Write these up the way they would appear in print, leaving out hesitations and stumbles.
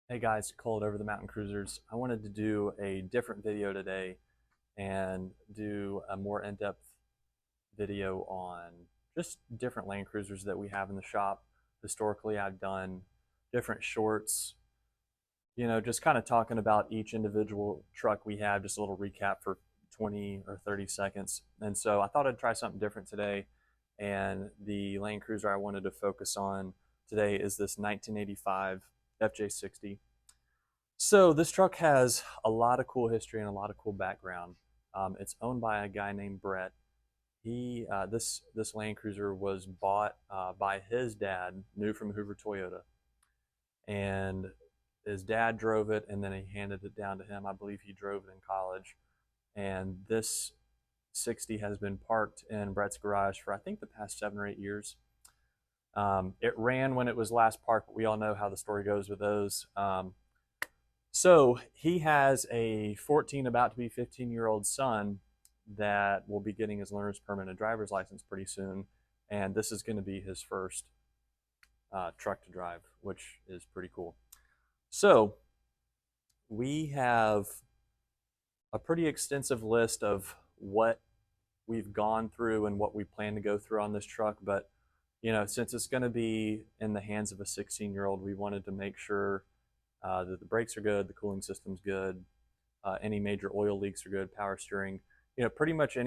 Hey guys, Cold over the Mountain Cruisers. I wanted to do a different video today and do a more in-depth video on just different Land Cruisers that we have in the shop. Historically, I've done different shorts, just kind of talking about each individual truck we have, just a little recap for 20 or 30 seconds. And so I thought I'd try something different today. And the Land Cruiser I wanted to focus on today is this 1985 FJ60. So this truck has a lot of cool history and a lot of cool background. It's owned by a guy named Brett. This Land Cruiser was bought by his dad, new from Hoover Toyota, and his dad drove it, and then he handed it down to him. I believe he drove it in college, and this 60 has been parked in Brett's garage for I think the past 7 or 8 years. It ran when it was last parked, but we all know how the story goes with those. So he has a 14, about to be 15-year-old son that will be getting his learner's permit and driver's license pretty soon. And this is going to be his first truck to drive, which is pretty cool. So we have a pretty extensive list of what we've gone through and what we plan to go through on this truck. But, since it's going to be in the hands of a 16-year-old, we wanted to make sure that the brakes are good, the cooling system's good, any major oil leaks are good, power steering, pretty much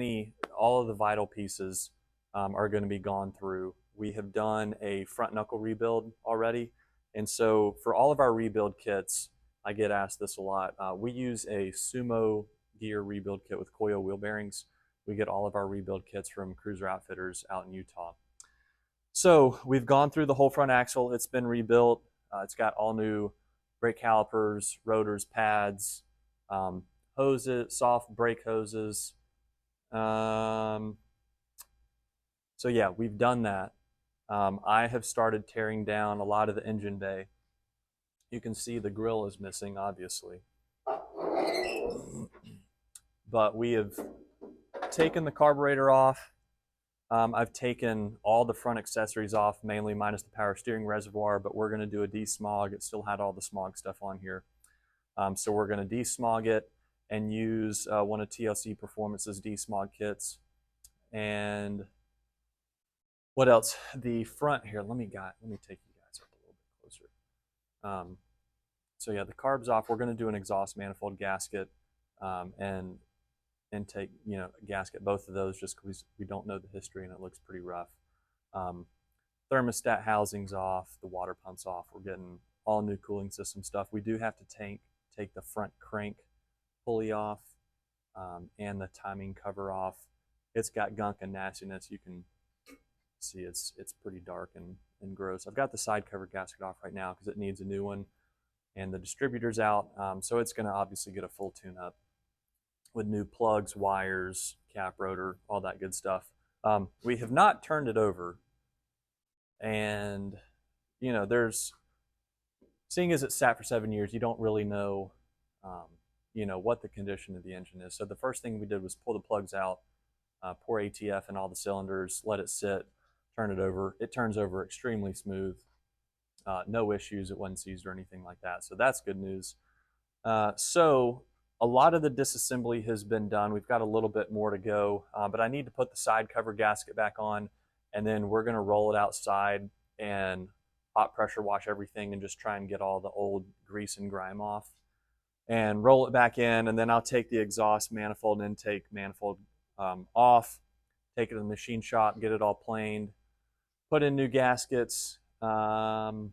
all of the vital pieces are going to be gone through. We have done a front knuckle rebuild already, and so for all of our rebuild kits, I get asked this a lot. We use a Sumo gear rebuild kit with coil wheel bearings. We get all of our rebuild kits from Cruiser Outfitters out in Utah. So we've gone through the whole front axle. It's been rebuilt. It's got all new brake calipers, rotors, pads, hoses, soft brake hoses. So yeah, we've done that. I have started tearing down a lot of the engine bay. You can see the grill is missing, obviously. But we have taken the carburetor off. I've taken all the front accessories off, mainly minus the power steering reservoir, but we're going to do a desmog. It still had all the smog stuff on here. So we're going to desmog it and use one of TLC Performance's desmog kits. And what else? The front here, let me take you guys up a little bit closer. So yeah, the carb's off. We're going to do an exhaust manifold gasket and intake, gasket, both of those, just because we don't know the history and it looks pretty rough. Thermostat housing's off, the water pump's off. We're getting all new cooling system stuff. We do have to take the front crank pulley off and the timing cover off. It's got gunk and nastiness. You can see it's pretty dark and gross. I've got the side cover gasket off right now because it needs a new one, and the distributor's out, so it's going to obviously get a full tune-up with new plugs, wires, cap rotor, all that good stuff. We have not turned it over, and seeing as it sat for 7 years, you don't really know what the condition of the engine is. So the first thing we did was pull the plugs out, pour ATF in all the cylinders, let it sit, turn it over. It turns over extremely smooth. No issues, it wasn't seized or anything like that, so that's good news. So a lot of the disassembly has been done. We've got a little bit more to go, but I need to put the side cover gasket back on, and then we're going to roll it outside and hot pressure wash everything and just try and get all the old grease and grime off and roll it back in. And then I'll take the exhaust manifold and intake manifold off, take it to the machine shop, get it all planed, put in new gaskets. What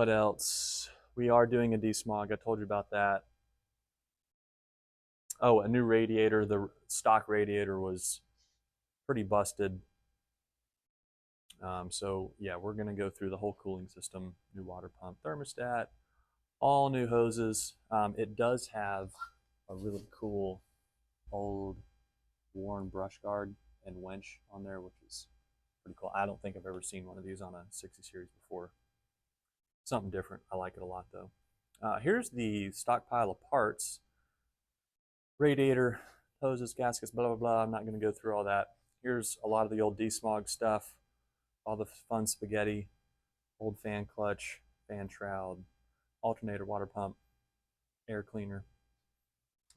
else? We are doing a desmog. I told you about that. Oh, a new radiator. The stock radiator was pretty busted. So yeah, we're going to go through the whole cooling system, new water pump, thermostat, all new hoses. It does have a really cool old worn brush guard and winch on there, which is pretty cool. I don't think I've ever seen one of these on a 60 series before. Something different. I like it a lot though. Here's the stockpile of parts. Radiator, hoses, gaskets, blah, blah, blah. I'm not going to go through all that. Here's a lot of the old desmog stuff, all the fun spaghetti, old fan clutch, fan shroud, alternator, water pump, air cleaner.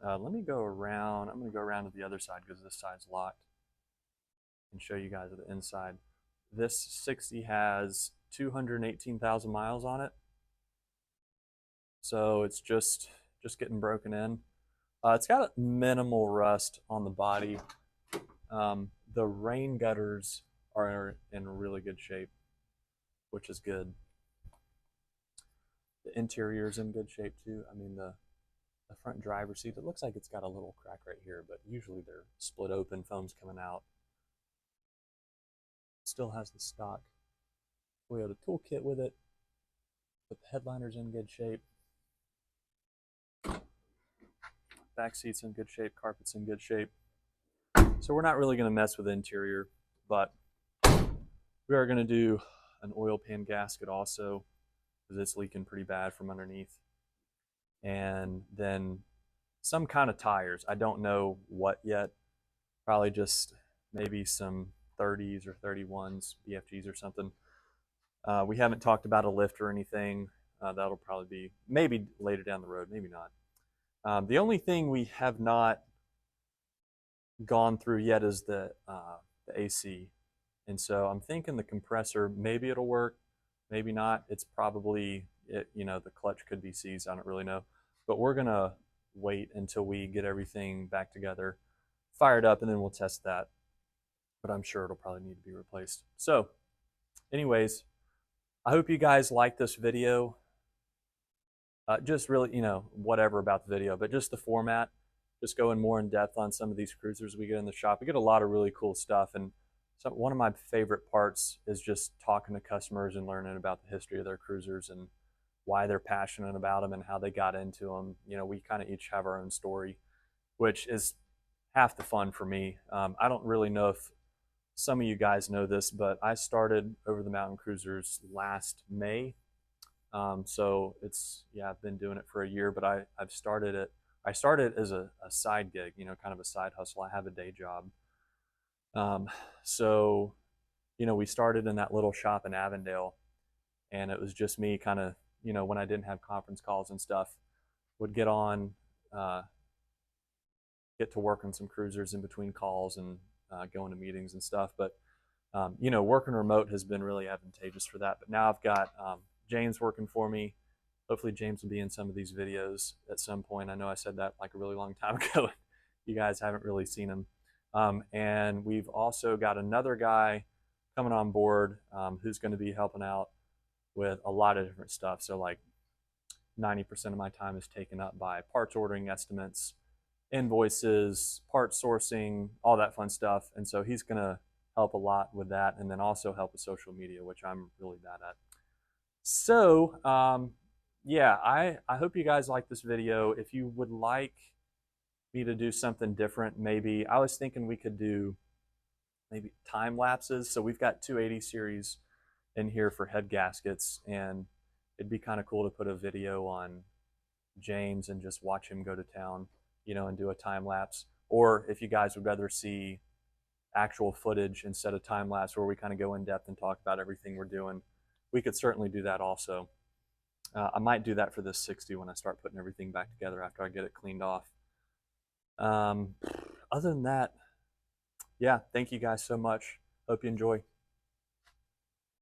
Let me go around. I'm going to go around to the other side because this side's locked and show you guys the inside. This 60 has 218,000 miles on it. So it's just getting broken in. It's got minimal rust on the body. The rain gutters are in really good shape, which is good. The interior is in good shape too. I mean, the front driver's seat, it looks like it's got a little crack right here, but usually they're split open, foam's coming out. Still has the stock Toyota toolkit with it, but the headliner's in good shape. Back seat's in good shape, carpet's in good shape. So we're not really going to mess with the interior, but we are going to do an oil pan gasket also because it's leaking pretty bad from underneath. And then some kind of tires. I don't know what yet. Probably just maybe some 30s or 31s, BFGs or something. We haven't talked about a lift or anything. That'll probably be maybe later down the road, maybe not. The only thing we have not gone through yet is the AC. And so I'm thinking the compressor, maybe it'll work, maybe not. It's probably, the clutch could be seized. I don't really know. But we're going to wait until we get everything back together, fired up, and then we'll test that. But I'm sure it'll probably need to be replaced. So anyways, I hope you guys like this video. Just really, whatever about the video, but just the format, just going more in depth on some of these cruisers we get in the shop. We get a lot of really cool stuff. And so one of my favorite parts is just talking to customers and learning about the history of their cruisers and why they're passionate about them and how they got into them. We kind of each have our own story, which is half the fun for me. I don't really know if some of you guys know this, but I started Over the Mountain Cruisers last May. So I've been doing it for a year, but I've started it. I started as a side gig, kind of a side hustle. I have a day job. We started in that little shop in Avondale, and it was just me kind of, when I didn't have conference calls and stuff, would get on, get to work on some cruisers in between calls and going to meetings and stuff. But, working remote has been really advantageous for that. But now I've got James working for me. Hopefully James will be in some of these videos at some point. I know I said that like a really long time ago. You guys haven't really seen him. And we've also got another guy coming on board who's going to be helping out with a lot of different stuff. So like 90% of my time is taken up by parts ordering estimates, invoices, part sourcing, all that fun stuff. And so he's going to help a lot with that, and then also help with social media, which I'm really bad at. So I hope you guys like this video. If you would like me to do something different, maybe I was thinking we could do maybe time lapses. So we've got 280 series in here for head gaskets, and it'd be kind of cool to put a video on James and just watch him go to town, and do a time lapse. Or if you guys would rather see actual footage instead of time lapse, where we kind of go in depth and talk about everything we're doing, we could certainly do that also. I might do that for this 60 when I start putting everything back together after I get it cleaned off. Other than that, thank you guys so much. Hope you enjoy.